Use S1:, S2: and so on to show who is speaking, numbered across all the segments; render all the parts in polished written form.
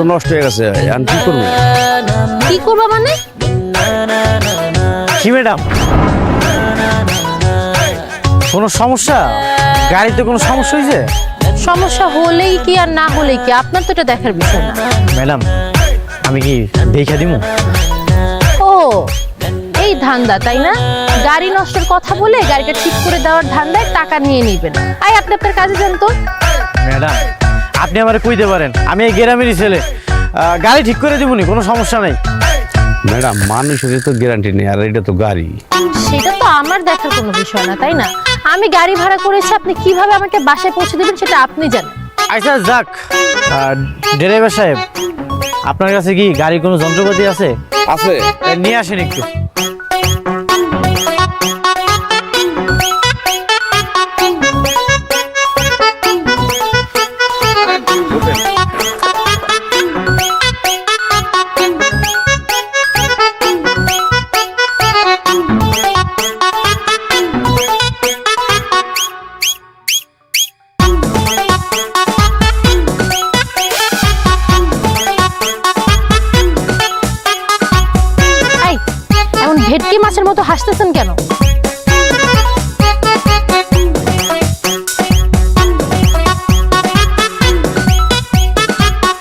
S1: তো নষ্ট হয়ে গেছে, এখন কি করবো?
S2: কি করবা মানে?
S3: কি ম্যাডাম, কোনো সমস্যা? গাড়িতে কোনো সমস্যা হয়েছে?
S2: সমস্যা হলেই কি আর না হলেই কি, আপনার তো এটা দেখার বিষয় না।
S3: ম্যাডাম আমি কি দেখা দিমু?
S2: ও এই ধান্দা তাই না? গাড়ি নষ্টের কথা বলে গাড়িটা ঠিক করে দেওয়ার ধান্দায় টাকা নিয়ে নিবেন। আই আপনি আপনার কাজে যান তো।
S3: ম্যাডাম আপনি আমারে কইতে পারেন, আমি এই গ্রামেরই ছেলে, গাড়ি ঠিক করে দিবনি, কোনো সমস্যা নাই।
S1: ম্যাডাম মানুষের তো গ্যারান্টি নেই, আর এটা তো গাড়ি।
S2: সেটা তো আমার দেখার কোনো বিষয় না তাই না? আমি গাড়ি ভাড়া করেছি, আপনি কিভাবে আমাকে বাসায় পৌঁছে দেবেন সেটা আপনি জানেন।
S3: আচ্ছা যাক, ড্রাইভার সাহেব আপনার কাছে কি গাড়ির কোনো যন্ত্রপাতি আছে?
S1: আছে।
S3: নিয়ে আসেন একটু।
S2: ভেটকি মাছের মতো হাসতেছেন কেন?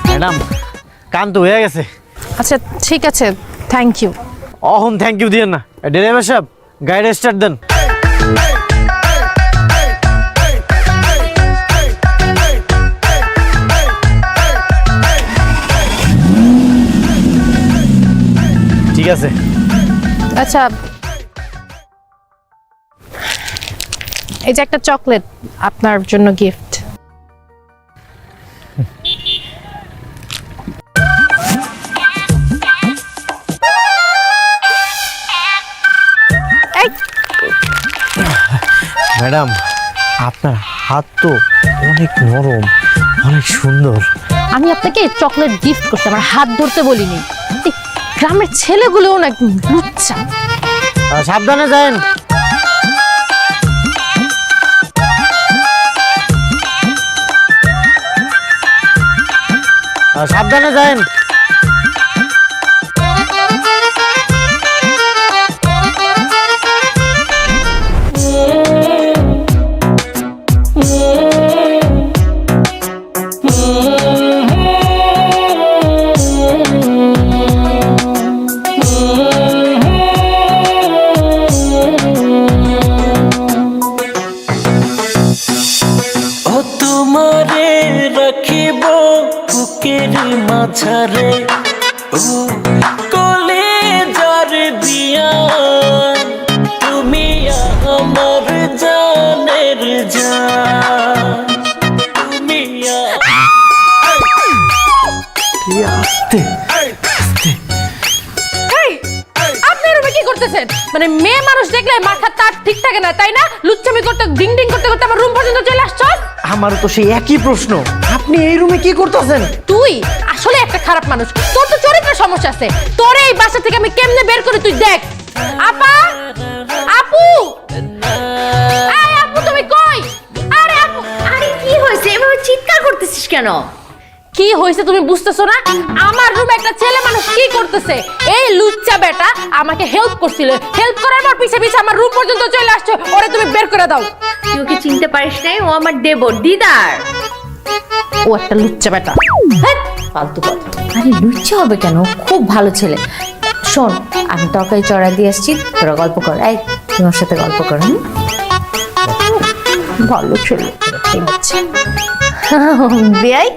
S3: ম্যাডাম কাম তো হয়ে গেছে।
S2: আচ্ছা ঠিক আছে, thank you.
S3: Ahon thank you দিয়েন না, ড্রাইভার সাহেব গাড়ি স্টার্ট দেন। ঠিক আছে।
S2: আচ্ছা এই যে একটা চকলেট, আপনার জন্য গিফট।
S3: ম্যাডাম আপনার হাত তো অনেক নরম, অনেক সুন্দর।
S2: আমি আপনাকে চকলেট গিফট করতে, আমার হাত ধরতে বলিনি। এই গ্রামের ছেলেগুলোও না লুচ্চা।
S3: সাবধানে যান। সাবধানে যান।
S4: মাঝারে ও কলেজার দিয়া তুমি আমার জানের জান, তুমি
S3: আস্তে আস্তে।
S2: আপনি এরকম কি করতেছেন? মানে মেয়ে মানুষ দেখলে মাথা তার ঠিক থাকে না তাই না? লুচ্চামি করতে ডিং ডিং করতে করতে আমার রুম পর্যন্ত চলে আসছো।
S3: আমারও তো সেই একই প্রশ্ন, আপনি এই রুমে কি করতেছেন?
S2: তুই আসলে একটা খারাপ মানুষ, তোর তো চরিত্রের সমস্যা আছে। তোর এই বাসা থেকে আমি কেমনে বের করি তুই দেখ। আপা, আপু, এই আপু তুমি কই? আরে আপু,
S5: আরে কি হয়েছে, এভাবে চিৎকার করতেছিস কেন?
S2: কি হয়েছে তুমি বুঝতেছো না? আমার রুমে একটা ছেলে মানুষ কি করতেছে? এই লুচ্চা বেটা আমাকে হেল্প করছিল, হেল্প করার পর পিছে পিছে আমার রুম পর্যন্ত চলে আসছো। ওরে তুমি বের করে দাও।
S5: তুই ওকে চিনতে পারিস নাই? ও আমার দেবর, দিদার।
S2: ও একটা লুচ্চা বেটা, ফালতু কথা।
S5: আরে লুচ্চা হবে কেন? খুব ভালো ছেলে। শোন, আমি তরকারি চড়া দিয়ে আসছি, তোরা গল্প কর। এই তোমার সাথে গল্প কর।
S2: ভালো ছেলে হচ্ছে। বেয়াই,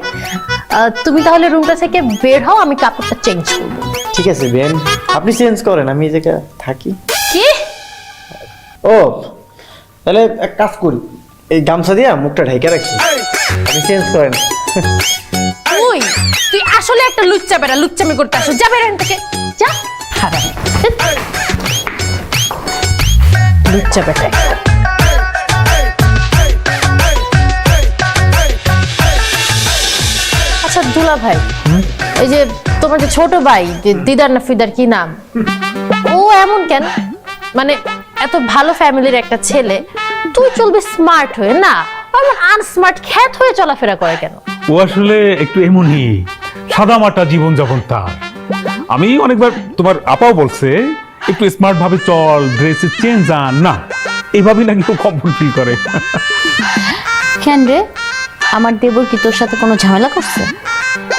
S2: তুমি তাহলে রুমটা থেকে বের হও, আমি কাপড়টা চেঞ্জ করবো।
S3: ঠিক আছে বেন, আপনি চেঞ্জ করেন, আমি এই জায়গায় থাকি।
S2: কি?
S3: ও তাহলে এক কাজ করি, এই গামছা দিয়া মুখটা ঢেকে রাখি, আপনি চেঞ্জ করেন।
S2: তুই আসলে একটা লুচ্চা বেটা, লুচ্চামি করতে আসো। যা বের এখান থেকে, যা। লুচ্চা বেটা। আচ্ছা দুলা ভাই, এই যে তোমার যে ছোট ভাই, যে দিদার না ফিদার কি নাম, ও এমন কেন? মানে এত ভালো ফ্যামিলির একটা ছেলে, তুই চলবি স্মার্ট হয়ে, না এমন আনস্মার্ট খ্যাত হয়ে চলাফেরা করে কেন?
S6: ও আসলে একটু এমনই, সাদামাটা জীবনযাপন তার। আমি অনেকবার তোমার আপাও বলছে একটু স্মার্ট ভাবে চল, ড্রেসের চেঞ্জ আন, না এইভাবেই নাকি খুব কমফোর্ট ফিল করে।
S5: কেন রে, আমার দেবর কি তোর সাথে কোনো ঝামেলা করছে?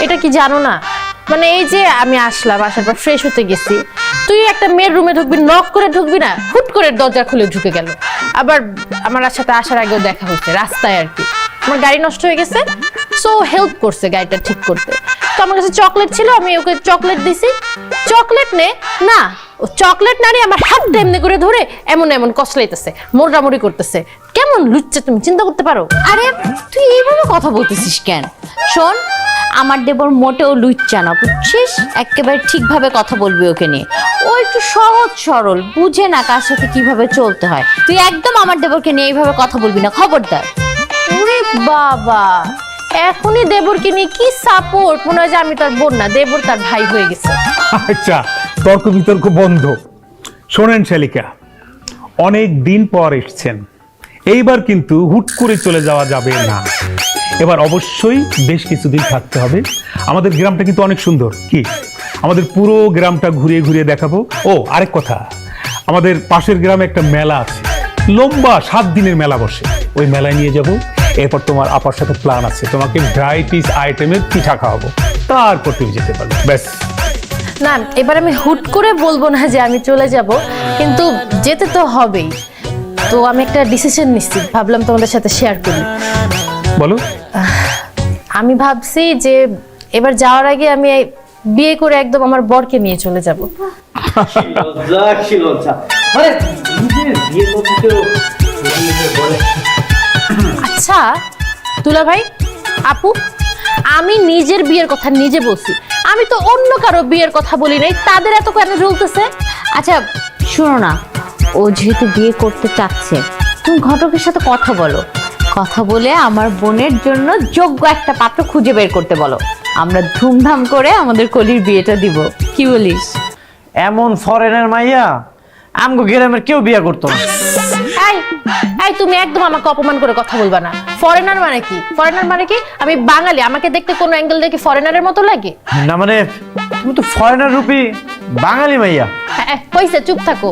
S2: এটা কি জানো না, মানে এই যে আমি আসলাম, আসার পর ফ্রেশ হতে গেছি, তুই একটা মেয়ের রুমে ঢুকবি, নক করে ঢুকবি না, হুট করে দরজা খুলে ঢুকে গেল। আবার আমার সাথে আসার আগেও দেখা হয়েছে রাস্তায় আর কি। আমার গাড়ি নষ্ট হয়ে গেছে, সো হেল্প করছে গাড়িটা ঠিক করতে। তো আমার কাছে চকলেট ছিল, আমি ওকে চকলেট দিছি। চকলেট নে না, ও চকলেট না নিয়ে আমার হাতটা এমনি করে ধরে এমন এমন কসলাইতেছে, মোড়ামুড়ি করতেছে। কেমন লুচ্চা, তুমি চিন্তা করতে পারো?
S5: আরে তুই এইভাবে কথা বলতেছিস কেন? শোন, আমার দেবর মোটেও লুচ্চা না, বুঝছিস? একেবারে ঠিকভাবে কথা বলবি ওকে নিয়ে। ও একটু সহজ সরল, বুঝে না কার সাথে কিভাবে চলতে হয়। তুই একদম আমার দেবরকে নিয়ে এইভাবে কথা বলবি না, খবরদার।
S2: ওরে বাবা, এখনই দেবরকে নিয়ে কি সাপোর্ট! মনে হয় যে আমি তার বোন না, দেবর তার ভাই হয়ে গেছে।
S6: আচ্ছা, তর্ক বিতর্ক বন্ধ। শোনেন শালিকা, অনেক দিন পর এসছেন, এইবার কিন্তু হুট করে চলে যাওয়া যাবে না। এবার অবশ্যই বেশ কিছুদিন থাকতে হবে। আমাদের গ্রামটা কিন্তু অনেক সুন্দর, কি আমাদের পুরো গ্রামটা ঘুরিয়ে ঘুরিয়ে দেখাবো। ও আরেক কথা, আমাদের পাশের গ্রামে একটা মেলা আছে, লম্বা 7 দিনের মেলা বসে, ওই মেলায় নিয়ে যাব। এরপর তোমার আপার সাথে প্ল্যান আছে, তোমাকে ভ্যারাইটিস আইটেমের পিঠা খাওয়াবো, তারপর তুমি যেতে পারবে। ব্যাস।
S2: না, এবার আমি হুট করে বলবো না যে আমি চলে যাব, কিন্তু যেতে তো হবেই। তো আমি একটা ডিসিশন নিচ্ছি, ভাবলাম তোমাদের সাথে শেয়ার করি।
S6: বলো।
S2: আমি ভাবছি যে এবার যাওয়ার আগে আমি বিয়ে করে একদম আমার বরকে নিয়ে চলে যাব। আচ্ছা দুলা ভাই, আপু, আমি নিজের বিয়ের কথা নিজে বলছি, আমি তো অন্য কারো বিয়ের কথা বলি নাই, তাদের এত কেন জ্বলতেছে?
S5: আচ্ছা শোনো না, ও যেহেতু বিয়ে করতে চাচ্ছে, তুমি ঘটকের সাথে কথা বলো, কথা বলে আমার বোনের জন্য যোগ্য একটা পাত্র খুঁজে বের করতে বলো। আমরা ধুমধাম করে আমাদের কলির বিয়েটা দিব, কি বলিস?
S3: এমন ফরেনের মাইয়া আমগো গ্রামের কেউ বিয়ে করতো না।
S2: এই এই, তুমি একদম আমাকে অপমান করে কথা বলবা না। ফরেনার মানে কি? ফরেনার মানে কি? আমি বাঙালি, আমাকে দেখতে কোনো অ্যাঙ্গেল দেখে ফরেনারের মতো লাগে?
S3: না মানে তুমি তো ফরেনার রূপী বাঙালি মাইয়া।
S2: হইছে, চুপ থাকো।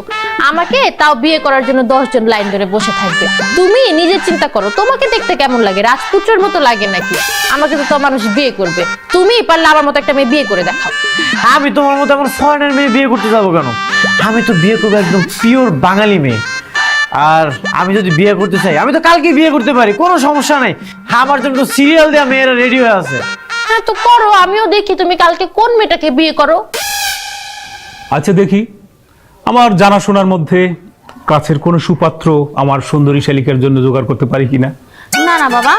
S2: আমাকে তাও বিয়ে করার জন্য 10 জন লাইন ধরে বসে থাকবে। তুমি নিজে চিন্তা করো, তোমাকে দেখতে কেমন লাগে? রাজপুত্রের মতো লাগে নাকি? আমাকে তো মানুষ বিয়ে করবে, তুমি পারলে আমার মতো একটা মেয়ে বিয়ে করে দেখাও।
S3: আমি তোমার মতো এমন ফরেনের মেয়ে বিয়ে করতে যাবো কেন? আমি তো বিয়ে করবো একদম পিওর বাঙালি মেয়ে। আর আমি যদি বিয়ে করতে চাই, আমি তো কালকে বিয়ে করতে পারি, কোনো সমস্যা নাই। আমার জন্য তো সিরিয়াল দেওয়া মেয়েরা রেডি হয়ে আছে।
S2: হ্যাঁ তো করো, আমিও দেখি তুমি কালকে কোন মেয়েটাকে বিয়ে করো।
S6: আচ্ছা দেখি, আমার জানাশোনার মধ্যে কাছের কোনো সুপাত্র আমার সুন্দরী শালিকার জন্য জোগাড় করতে পারি কিনা।
S5: না না বাবা,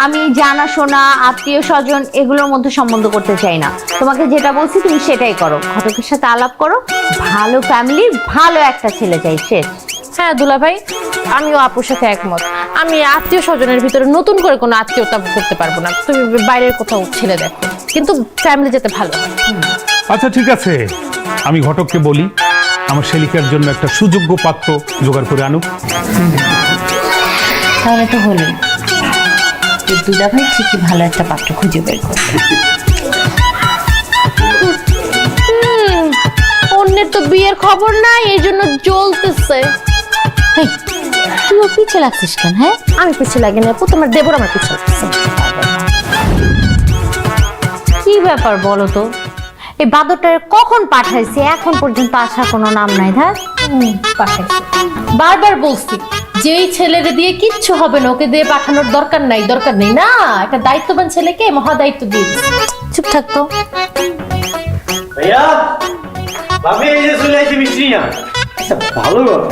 S5: আমি জানাশোনা আত্মীয় স্বজন এগুলোর মধ্যে সম্বন্ধ করতে চাই না। তোমাকে যেটা বলছি তুমি সেটাই করো, ঘটকের সাথে আলাপ করো, ভালো ফ্যামিলির ভালো একটা ছেলে চাই, শেষ।
S2: হ্যাঁ দুলা ভাই, আমিও আপুর সাথে একমত। আমি আত্মীয় স্বজনের ভিতরে নতুন করে কোনো আত্মীয়তা করতে পারবো না। তুমি বাইরের কোথাও ছেলে দেখো, কিন্তু ফ্যামিলি যেতে ভালো হয়।
S6: আচ্ছা ঠিক আছে, আমি ঘটককে বলি আমার শালিকার জন্য একটা সুযোগ্য পাত্র জোগাড় করে আনুক।
S5: তাহলে তো হলো, দুলা ভাই ঠিকই ভালো একটা পাত্র খুঁজে বের করবে।
S2: অন্যের তো বিয়ের খবর নাই, এই জন্য জ্বলতেছে।
S5: তুই ওর পিছে লাগছিস কেন? হ্যাঁ,
S2: আমি পিছিয়ে লাগে না আপু, তোমার দেবর আমার পিছিয়ে লাগছে।
S5: কি ব্যাপার বলো তো? এই বাদরটা কখন পাঠাইছে, এখন পর্যন্ত আসার কোনো নাম নাই। ধার
S2: পাঠাইছে, বারবার বলছি যেই ছেলেরে দিয়ে কিচ্ছু হবে না, ওকে দিয়ে পাঠানোর দরকার নাই, দরকার নেই। না, একটা দায়িত্ববান ছেলেকে মহা দায়িত্ব দিয়ে দিচ্ছে।
S5: চুপ থাকতো।
S3: ভাইয়া, ভাবি এই যে চলে আসছি মিষ্টি নিয়ে। আচ্ছা ভালো কথা,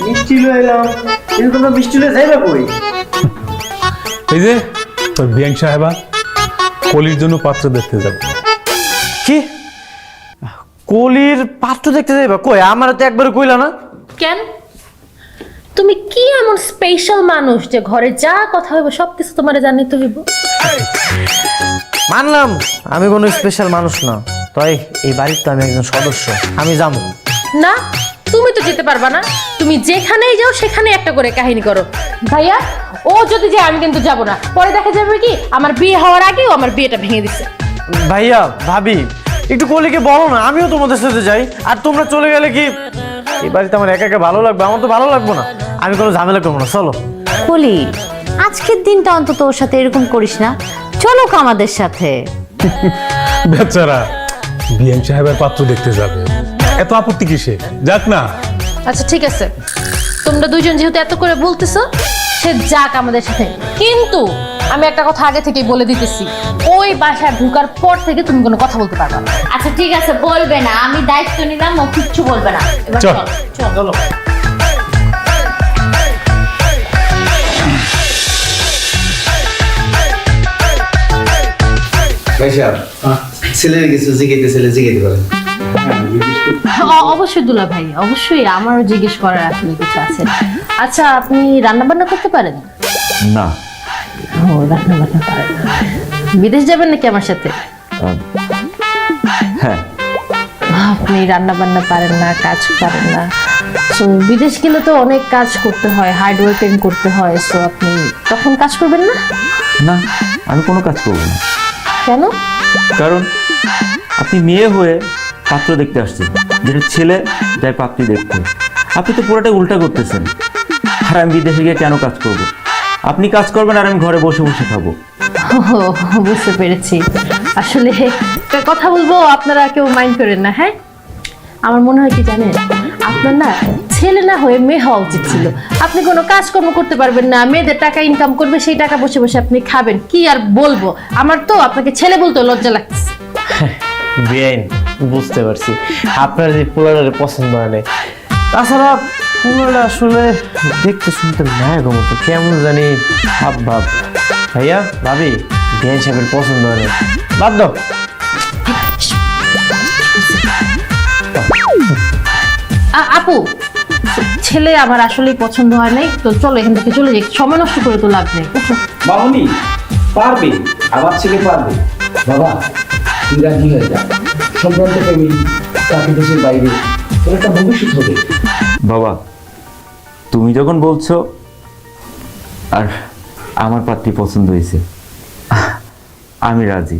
S3: মিষ্টি লয়ে এলাম, কিন্তু তোমরা মিষ্টি লয়ে যাইবা কই?
S6: এই যে তোর বিয়ান সাহেবা কলির জন্য পাত্র দেখতে যাবে।
S3: কি কলির পাত্র দেখতে যাইবা? কই, আমার তো একবারে কইলা না।
S2: কেন? তুমি কি এমন স্পেশাল মানুষ যে ঘরে যা কথা হইব সবকিছু তোমারে জানিতে হইব?
S3: মানলাম আমি কোনো স্পেশাল মানুষ না, তাই এই বাড়ির তো আমি একজন সদস্য, আমি যাবো
S2: না। তুমি তো যেতে পারবা না, তুমি যেখানেই যাও সেখানে একটা করে কাহিনী করো। ভাইয়া, ও যদি যায় আমি কিন্তু যাব না। পরে দেখা যাবে কি আমার বিয়ে হওয়ার আগেও আমার বিয়েটা ভেঙে দিচ্ছে।
S3: ভাইয়া ভাবি একটু কলিকে বলো না, আমিও তোমাদের সাথে যাই। আর তোমরা চলে গেলে কি এই বাড়িতে আমার একা একা ভালো লাগবে? আমার তো ভালো লাগবে না। আমি কোনো ঝামেলা করবো না, চলো।
S5: কলি, আজকের দিনটা অন্তত ওর সাথে এরকম করিস না, চলো আমাদের সাথে।
S6: বেচারা বিএম সাহেবের পাত্র দেখতে যাবে, এত আপত্তি কিসে? যাক না।
S2: আচ্ছা ঠিক আছে, তোমরা দুইজন যেহেতু এত করে বলতেছো, সে যাক আমাদের সাথে। কিন্তু আমি একটা কথা আগে থেকেই বলে দিতেছি, ওই বাসায় ঢুকার পর থেকে তুমি কোনো কথা বলতে পারবে না।
S5: আচ্ছা ঠিক আছে, বলবে না, আমি দায়িত্ব নিলাম, ও কিচ্ছু বলবে না। এবার
S6: চল।
S5: চল চল।
S3: চলো।
S7: ছেলের কিছু জিজ্ঞেতে ছেলে জিজ্ঞেতে পারেন।
S2: অবশ্যই দুলা ভাই, অবশ্যই আমারও জিজ্ঞেস করার আসলে কিছু আছে। আচ্ছা, আপনি রান্না বান্না করতে পারেন?
S8: না।
S2: ও, রান্না বান্না পারেন। বিদেশ যাবেন নাকি আমার সাথে?
S8: হ্যাঁ।
S2: আপনি রান্না বান্না পারেন না, কাজ পারেন না, তো বিদেশ গেলে তো অনেক কাজ করতে হয়, হার্ড ওয়ার্কিং করতে হয়, তো আপনি তখন কাজ করবেন না?
S8: না, আমি কোনো কাজ করবো না।
S2: কেন?
S8: কারণ আপনি মেয়ে হয়ে পাত্র দেখতে আসছেন, যেটা ছেলে যায় পাত্রী দেখতে। আপনি তো পুরোটাই উল্টা করতেছেন। আর আমি বিদেশে গিয়ে কেন কাজ করব? আপনি কাজ করবেন আর আমি ঘরে বসে বসে খাবো।
S2: ও, বুঝতে পেরেছি। আসলে একটা কথা বলবো, আপনারা কেউ মাইন্ড করেন না, হ্যাঁ? আমার মনে হয় কি জানেন, আপনার না ছেলে না হয়ে মেয়ে হওয়া উচিত ছিল। আপনি কোনো কাজকর্ম করতে পারবেন না, মেয়েদের টাকা ইনকাম করবে, সেই টাকা বসে বসে আপনি খাবেন। কি আর বলবো, আমার তো আপনাকে ছেলে বলতে লজ্জা লাগছে।
S3: বেআইন, বুঝতে পারছি আপনার যে পোলারের পছন্দ হয় না। তাছাড়া পোলারটা আসলে দেখতে শুনতে নায়ক মতো, কেমন জানি ভাব ভাব। ভাইয়া ভাবি, বেআইন সাহেবের পছন্দ হয় না, বাদ দাও।
S2: আপু, ছেলে আমার আসলেই পছন্দ হয় নাই, তো চলো এখান থেকে চলে যাই, সময় নষ্ট করে তো লাভ নেই।
S7: মামনি পারবে, আমার ছেলে পারবে। বাবা তুই রাজি হয়ে যা, সম্ভ্রান্ত ফ্যামিলি, তাকে দেশের বাইরে, তোর একটা ভবিষ্যৎ হবে।
S8: বাবা, তুমি যখন বলছো আর আমার পাত্রী পছন্দ হয়েছে, আমি রাজি।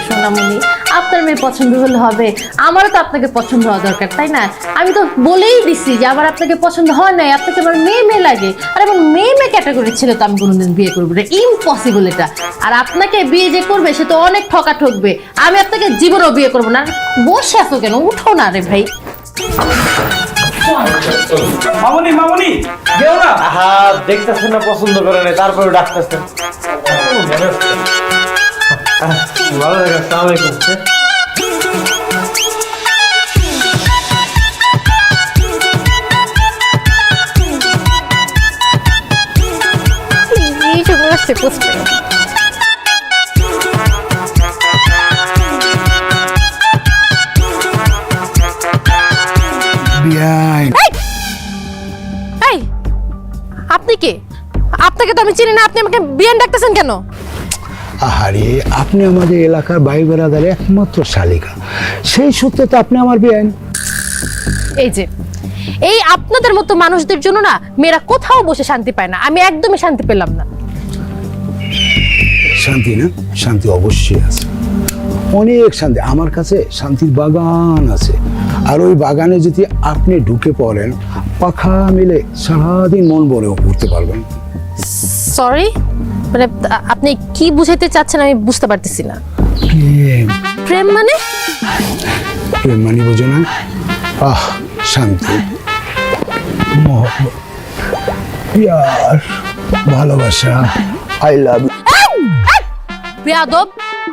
S2: সোনামণি, আপনার মেয়ে পছন্দ হলে হবে, আমারও তো আপনাকে পছন্দ হওয়া দরকার, তাই না? আমি তো বলেই দিছি যে আমার আপনাকে পছন্দ হয় নাই, আপনাকে আমার মেয়ে মেয়ে লাগে। আর এমন মেয়ে মেয়ে ক্যাটাগরির ছিল তো আমি কোনোদিন বিয়ে করবো না, ইম্পসিবল এটা। আর আপনাকে বিয়ে যে করবে সে তো অনেক ঠকা ঠকবে, আমি আপনাকে জীবনেও বিয়ে করবো না। আর বসে আছো কেন, উঠো না রে ভাই।
S7: মামনি মামনি দেও না।
S3: হ্যাঁ, দেখতেছেন না পছন্দ করে না, তারপরে ডাকতেছেন। ভালো লাগে। আসসালামু আলাইকুম।
S2: এই সময় আসছে পোস্টে। এই, আপনি কে? আপনাকে তো আমি চিনি না, আপনি আমাকে বিয়ান ডাকতেছেন কেন?
S9: আহারে, আপনি আমাদের এলাকার ভাই বেড়াদারের একমাত্র শালিকা, সেই সূত্রে তো আপনি আমার বিয়ান।
S2: এই যে এই আপনাদের মতো মানুষদের জন্য না মেয়েরা কোথাও বসে শান্তি পায় না, আমি একদমই শান্তি পেলাম না।
S9: শান্তি না? শান্তি অবশ্যই আছে, অনেক শান্তি। আমার কাছে শান্তির বাগান আছে, আর ওই বাগানে যদি আপনি ঢুকে পড়েন, পাখা মিলে সারাদিন মন ভরেও ঘুরতে পারবেন।
S2: সরি, মানে আপনি কি বুঝাইতে চাচ্ছেন আমি বুঝতে পারতেছি না।
S9: প্রেম,
S2: প্রেম মানে?
S9: প্রেম মানে বোঝো না? আহ, শান্তি, মহব্বত, প্যার, ভালোবাসা, আই লাভ ইউ।
S2: বেয়াদব,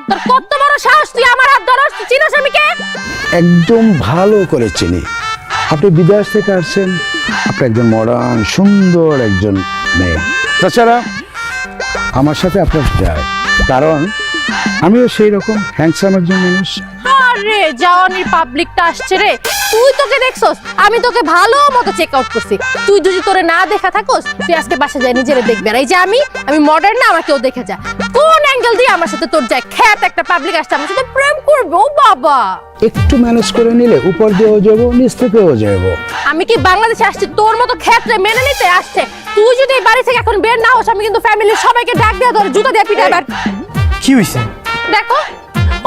S2: তোর কত বড় সাহস, তুই আমার হাত ধরস? তুই চিনিস আমি কে?
S9: একদম ভালো করে চিনি। আপনি বিদেশ থেকে আসছেন, আপনি একজন মডার্ন সুন্দর একজন মেয়ে। তাছাড়া আমার সাথে আপনার যায়, কারণ আমিও সেই রকম হ্যান্ডসাম একজন মানুষ।
S2: আরে জাওয়ানির পাবলিকটা আসছে রে, তুই তোকে দেখছস? আমি তোকে ভালো মতো চেক আউট করছি। তুই যদি তোরে না দেখা থাকোস, তুই আজকে বাসা যায় নিজেরে দেখবে। আর এই যে আমি মডার্ন না, আমাকেও দেখে যা। কোন অ্যাঙ্গেল দিয়ে আমার সাথে তোর যায়? খ্যাত একটা পাবলিক আসছে, আমার সাথে প্রেম করবে? ও বাবা,
S9: একটু ম্যানেজ করে নিলে উপর দিয়েও যাবো, নিচ থেকেও যাবো।
S2: আমি কি বাংলাদেশে আসছি তোর মতো ক্ষেত্রে মেনে নিতে আসছে? তুই যদি এই বাড়ি থেকে এখন বের না হোস, আমি কিন্তু ফ্যামিলির সবাইকে ডাক দিয়ে ধরে জুতা দিয়ে পিটাই।
S3: কি হইছে?
S2: দেখো,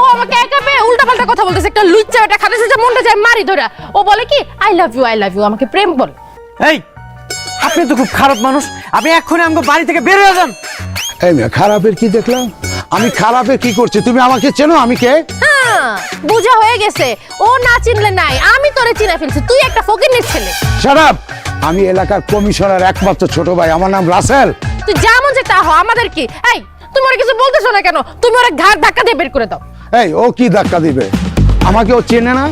S2: ও ও আমাকে একা পেয়ে উল্টাপাল্টা কথা বলতেছে, একটা লুচ্চা একটা খাতে সুচা মনটা যায় মারি ধরা। ও বলে কি আই লাভ ইউ, আমাকে প্রেম বলে।
S3: এই আপনি তো খুব খারাপ মানুষ, আপনি এক্ষুনি আমাকে বাড়ি থেকে বের হয়ে যান।
S9: এই মেয়ে, খারাপের কি দেখলাম? আমি খারাপের কি করছি? তুমি আমাকে চেনো? আমি কে?
S2: হ্যাঁ, বুঝা হয়ে গেছে। ও না চিনলে নাই, আমি তোরে চিনে ফেলছি। তুই একটা ফকিন্নির ছেলে।
S9: Shut up! আমি এলাকার কমিশনার একমাত্র ছোট ভাই, আমার নাম রাসেল।
S2: তুই যেমন যে তা হ, আমাদের কি? এই তুমি ওরা কিছু বলতেছো না কেন? তুমি ওরা ঘাড় ধাক্কা দিয়ে বের করে দাও।
S9: এই, ও কি ধাক্কা দিবে? আমাকে ও চেনে না,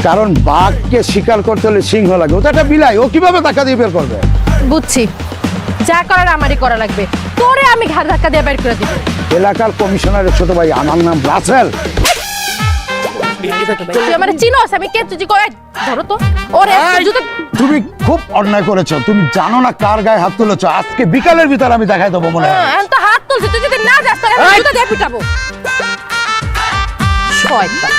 S9: কারণ বাঘকে শিকার করতে হলে সিংহ লাগে। ও তো একটা বিলাই, ও কিভাবে ধাক্কা দিয়ে বের করবে?
S2: বুঝছি, যা করার আমারই করা লাগবে। তোরে আমি ঘাড় ধাক্কা দিয়ে বের করে দিব।
S9: এলাকার কমিশনারের ছোট ভাই, আমার নাম রাসেল।
S2: তুই আমারে চিনোস? আমি কে? তুই কই? ধরো তো ওরে জুতো।
S9: তুমি খুব অন্যায় করেছো। তুমি জানো না কার গায়ে হাত তুলেছো। আজকে বিকালের ভিতর আমি দেখাই দেবো মনে হয়।
S2: হ্যাঁ, তো হাত তুলছি। তুই যদি না যাস তাহলে আমি জুতো দিয়ে পিটাবো। শয়তান,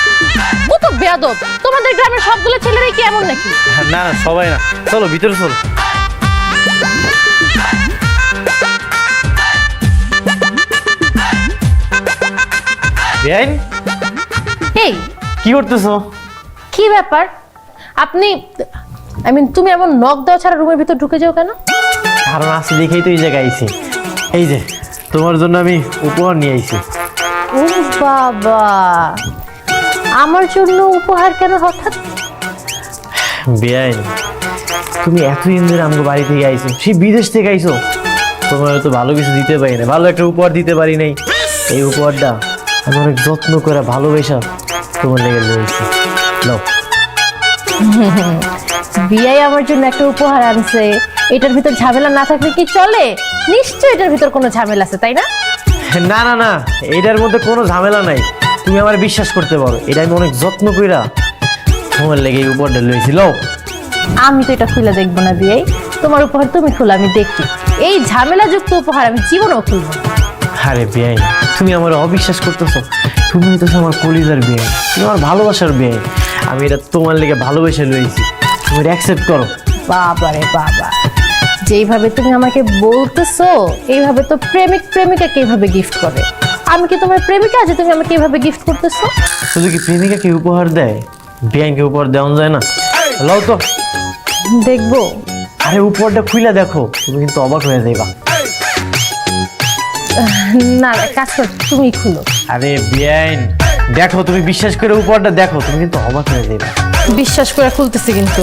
S2: ও তো বেয়াদব। তোমাদের গ্রামের সবগুলো ছেলেরাই কি এমন নাকি?
S3: না না, সবাই না। চলো ভিতরে চলো। বেআইন,
S2: এই
S3: কি করতেছো?
S2: কি ব্যাপার? আপনি তুমি এমন নক দেওয়া ছাড়া রুমের ভিতর ঢুকে যাও কেন?
S3: কারণ আসি দেখেই তো এই জায়গায় আইছি। এই যে তোমার জন্য আমি উপহার নিয়ে আইছি।
S2: ও বাবা, আমার জন্য উপহার কেন হঠাৎ?
S3: বেআইন, তুমি এতদিন ধরে আমাকে বাড়ি থেকে আইছো, সেই বিদেশ থেকে আইছো, তোমার তো ভালো কিছু দিতে পারি না, ভালো একটা উপহার দিতে পারি নাই। এই উপহারটা আমি অনেক যত্ন করে ভালোবেসা তোমার লেগে রয়েছি। নাও।
S2: বিয়াই আমার জন্য একটা উপহার আনছে, এটার ভিতর ঝামেলা না থাকলে কি চলে? নিশ্চয়ই এটার ভিতর কোনো ঝামেলা আছে, তাই না?
S3: না না না, এটার মধ্যে কোনো ঝামেলা নাই। তুমি আমার বিশ্বাস করতে পারো, এটা আমি অনেক যত্ন কইরা তোমার লেগে এই উপহারটা লইছি। লও।
S2: আমি তো এটা খুলে দেখবো না বিয়াই, তোমার উপহার তুমি খুলে আমি দেখি। এই ঝামেলাযুক্ত উপহার আমি জীবনেও খুলবো না।
S3: আরে বেআইন, তুমি আমার অবিশ্বাস করতেছো? তুমি তো আমার কলিজার বেআইন, তুমি আমার ভালোবাসার বেআইন। আমি এটা তোমার লেগে ভালোবেসে লইছি, তুমি অ্যাকসেপ্ট করো।
S2: বাবা রে বাবা, যেইভাবে তুমি আমাকে বলতেছো এইভাবে তো প্রেমিক প্রেমিকাকে এইভাবে গিফট করে। আমি কি তোমার প্রেমিকা যে তুমি আমাকে এইভাবে গিফট করতেছো?
S3: শুধু কি প্রেমিকাকে উপহার দেয়, বেআইনকে উপহার দেওয়া যায় না? লও তো।
S2: দেখবো?
S3: আরে উপহারটা খুইলা দেখো, তুমি কিন্তু অবাক হয়ে যাইবা।
S2: না, কাজ কর, তুমি খুলো।
S3: আরে বেআইন দেখো, তুমি বিশ্বাস করে উপহারটা দেখো, তুমি কিন্তু অবাক হয়ে যাইবা।
S2: বিশ্বাস করে খুলতেছি কিন্তু।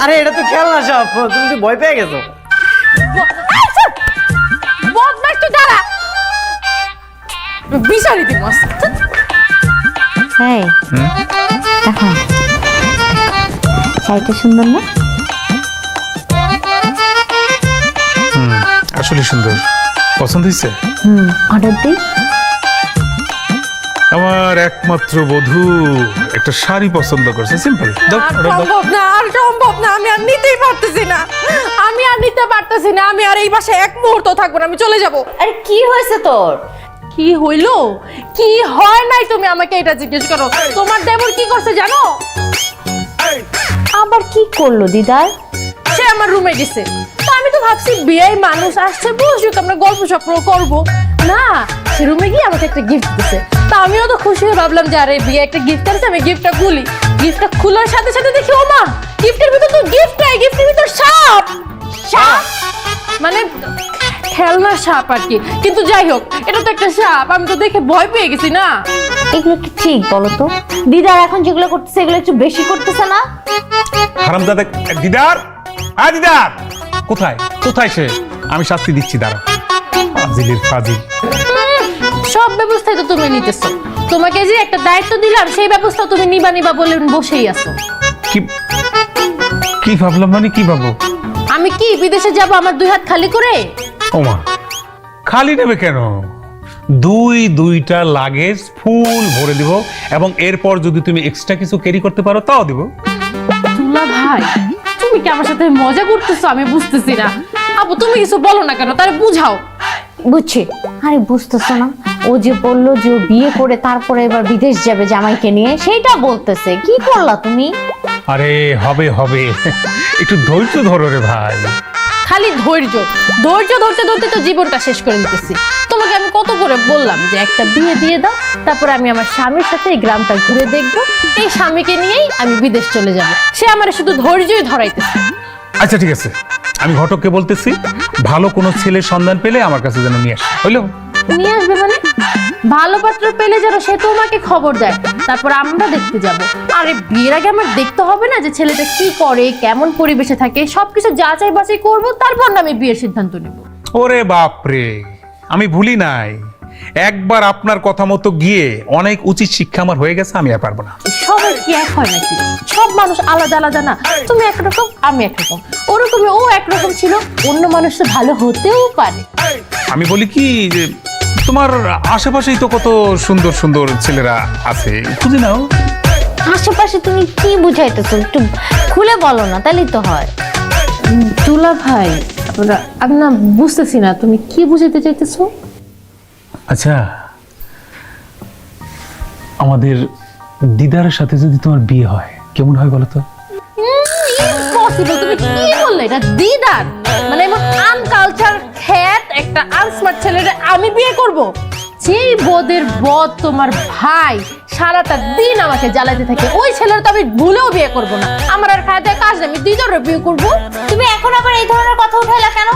S3: আরে এটা তো খেলনা সব, তুমি তো ভয় পেয়ে গেছো।
S2: বদমাইশ, তুই দাঁড়া। বিচারি দি মস্ত।
S5: এই দেখো, শাড়িটা সুন্দর না?
S6: আসলে সুন্দর, পছন্দ হয়েছে।
S5: অর্ডার দিই।
S6: আমার একমাত্র বধূ একটা শাড়ি পছন্দ করছে, সিম্পল।
S2: সম্ভব না, আর সম্ভব না। আমি আর নিতেই পারতেছি না, আমি আর এই বাসায় এক মুহূর্ত থাকবো না, আমি চলে যাব।
S5: আরে কি হয়েছে তোর?
S2: কি হইলো কি হয় নাই তুমি আমাকে এটা জিজ্ঞেস করো। তোমার দেবর কি করছে জানো?
S5: আবার কি করলো দিদার?
S2: সে আমার রুমে গেছে। তো আমি তো ভাবছি বিয়ের মানুষ আসছে, বসুক, আমরা গল্প সপ্র করবো। না, সে রুমে গিয়ে আমাকে একটা গিফট দিছে। তা আমিও তো খুশি হয়ে ভাবলাম যে আরে বিয়ে একটা গিফট আছে, আমি গিফটটা খুলি। গিফটটা খোলার সাথে সাথে দেখি ও মা, গিফটের ভিতর তো গিফট নাই, গিফটের ভিতর সাপ। সাপ মানে খেলনার সাপ আর কি, কিন্তু যাই হোক, এটা তো একটা সাপ। আমি তো দেখে ভয় পেয়ে গেছি না।
S5: এগুলো কি ঠিক বলো তো? দিদার এখন যেগুলো করতেছে এগুলো একটু বেশি করতেছে না?
S6: হারামজাদা দিদার, দিদার কোথায় কোথায় সে? আমি শাস্তি দিচ্ছি, দাঁড়া। ফাজিলের ফাজিল।
S2: সব ব্যবস্থাই তো তুমি নিতেছো। তোমাকে যে একটা দায়িত্ব দিলাম, সেই ব্যবস্থা তুমি নিবা বলে বসেই আছো।
S6: কি কি ভাবলাম, মানে কি ভাবো?
S2: আমি কি বিদেশে যাব আমার দুই হাত খালি করে?
S6: ওমা, খালি নেবে কেন? দুইটা লাগেজ ফুল ভরে দিব, এবং এরপর যদি তুমি এক্সট্রা কিছু ক্যারি করতে পারো তাও দিব।
S2: দুলা ভাই, তুমি কি আমার সাথে মজা করতেছো? আমি বুঝতেছি না। আপু তুমি কিছু বলো না কেন, তারে বুঝাও।
S5: বুঝছি। আরে বুঝতেছো না, ও যে বললো যে ও বিয়ে করে তারপরে এবার বিদেশ যাবে জামাইকে নিয়ে, সেইটা বলতেছে। কি করলা তুমি?
S6: আরে হবে হবে, একটু ধৈর্য ধরো রে ভাই।
S2: খালি ধৈর্য ধৈর্য ধরতে ধরতে তো জীবনটা শেষ করে দিতেছি। তোমাকে আমি কত করে বললাম যে একটা বিয়ে দিয়ে দাও, তারপর আমি আমার স্বামীর সাথে এই গ্রামটা ঘুরে দেখবো, এই স্বামীকে নিয়েই আমি বিদেশ চলে যাব। সে আমার শুধু ধৈর্যই ধরাইতেছে।
S6: আচ্ছা ঠিক আছে, আমি ঘটককে বলতেছি ভালো কোনো ছেলের সন্ধান পেলে আমার কাছে যেন নিয়ে আসে, হইলো?
S2: নিয়ে আসবে মানে? ভালো পাত্র পেলে যেন সে তোমাকে খবর দেয়, তারপর আমরা দেখতে যাব। আরে বিয়ের আগে আমার দেখতে হবে না যে ছেলেটা কি করে, কেমন পরিবেশে থাকে, সবকিছু যাচাই বাছাই করব, তারপর না আমি বিয়ের সিদ্ধান্ত নেব।
S6: ওরে বাপরে, আমি ভুলি নাই, একবার আপনার কথা মতো গিয়ে অনেক উচিত শিক্ষা আমার হয়ে গেছে, আমি আর পারবো না।
S2: সবাই কি এক হয় নাকি? সব মানুষ আলাদা আলাদা না? তুমি একরকম, আমি একরকম, ওরকমই ও একরকম ছিল, অন্য মানুষ তো ভালো হতেও পারে।
S6: আমি বলি কি যে তোমার আশেপাশেই তো কত সুন্দর সুন্দর ছেলেরা আছে, খুঁজে নাও।
S5: আশেপাশে তুমি কি বুঝাইতেছো, একটু খুলে বলো না, তাহলেই তো হয়।
S2: দুলা ভাই, আমি না বুঝতেছি না তুমি কি বুঝাইতে চাইতেছো।
S6: আচ্ছা, আমাদের দিদারের সাথে যদি তোমার বিয়ে হয় কেমন হয় বলো তো?
S2: ইম্পসিবল! তুমি কি বললে? এটা দিদার মানে এমন আনকালচার খ্যাত একটা আনস্মার্ট ছেলেরে আমি বিয়ে করব? যেই বদের বদ তোমার ভাই সারাটা দিন আমাকে জ্বালাতে থাকে, ওই ছেলের তো আমি ভুলেও বিয়ে করব না। আমার আর খায় দেয় কাজ নেই, আমি দিদারে বিয়ে করব।
S5: তুমি এখন আবার এই ধরনের কথা উঠাইলা কেন?